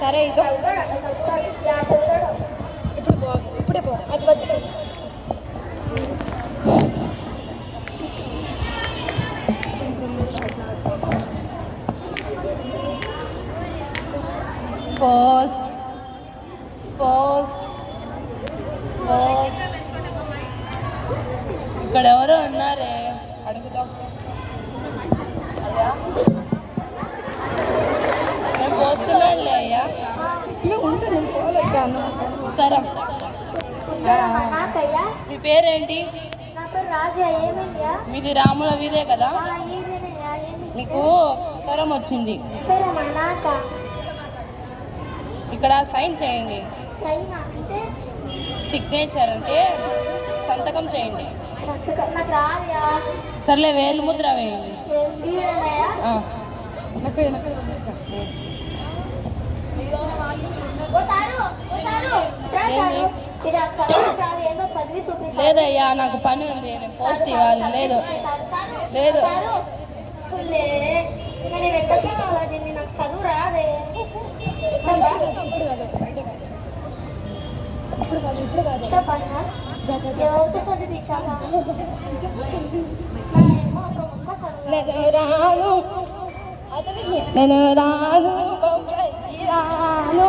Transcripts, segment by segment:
సరే ఇదో ఇప్పుడే పో అది వద్దు. పోస్ట్ పోస్ట్ పోస్ట్ ఇక్కడ ఎవరో ఉన్నారే, అడుగుదాం. అయ్యా నేను పోస్ట్ మ్యాన్లే అయ్యా. తరం మీ పేరేంటి? మీది రాముల వీధే కదా? మీకు తరం వచ్చింది. ఇక్కడ సైన్ చేయండి. సిగ్నేచర్ అంటే సంతకం చేయండి. సర్లే వేలు ముద్ర వేయండి. లేదయ్యా నాకు పని ఉంది, నేను పోస్ట్ ఇవ్వాలి. లేదు లేదు చదువు రాదే. ఎవరితో చదివించాలా? నేను రాను రాను.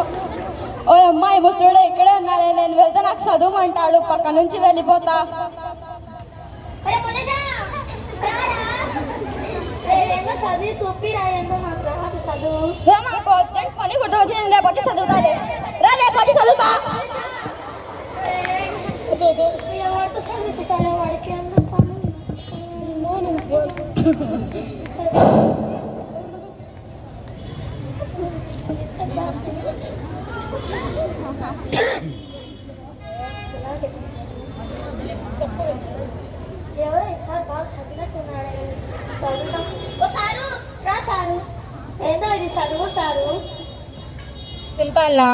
ఓ అమ్మాయి ముసలుడు ఇక్కడే ఉన్నారే, నేను వెళ్తే నాకు చదువుమంటాడు, పక్క నుంచి వెళ్ళిపోతా. చదివి చూపిరా, ఏంటో నాకు రాదు చదువు. పని గుర్తొచ్చి రేపొచ్చి చదువుతాలే. రేపొచ్చి చదువుతా. ఎవరితో చదివించాలి వాడికి అన్న పని. ఎవరో ఈసారి బాగా చదివినట్టున్నాడు. చదువుతాం. ఓ సారు రా సారు. ఏందో ఇది చదువు సారు. సింపల్లా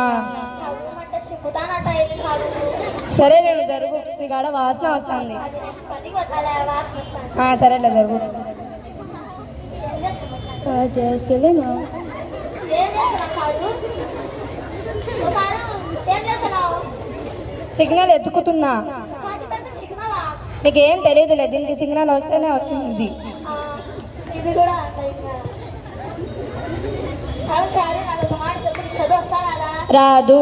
చదువుమంటే సిగ్గుతానట. ఏమి చదువు? సరే నేను జరుగు, నీ కాడ వాసన వస్తుంది. పది కొట్టాలి వాసన వస్తుంది. సరేలే జరుగు. ఏం చేస్తున్నావు సారు? ఓ సారు ఏం చేస్తున్నావు? సిగ్నల్ ఎత్తుకుతున్నా. సిగ్నలా? నీకేం తెలియదులే, దీనికి సిగ్నల్ వస్తేనే వస్తుంది. ఇది కూడా సరే నాకు ఒక మాట చెప్పు, చదువు వస్తారా? రాదు.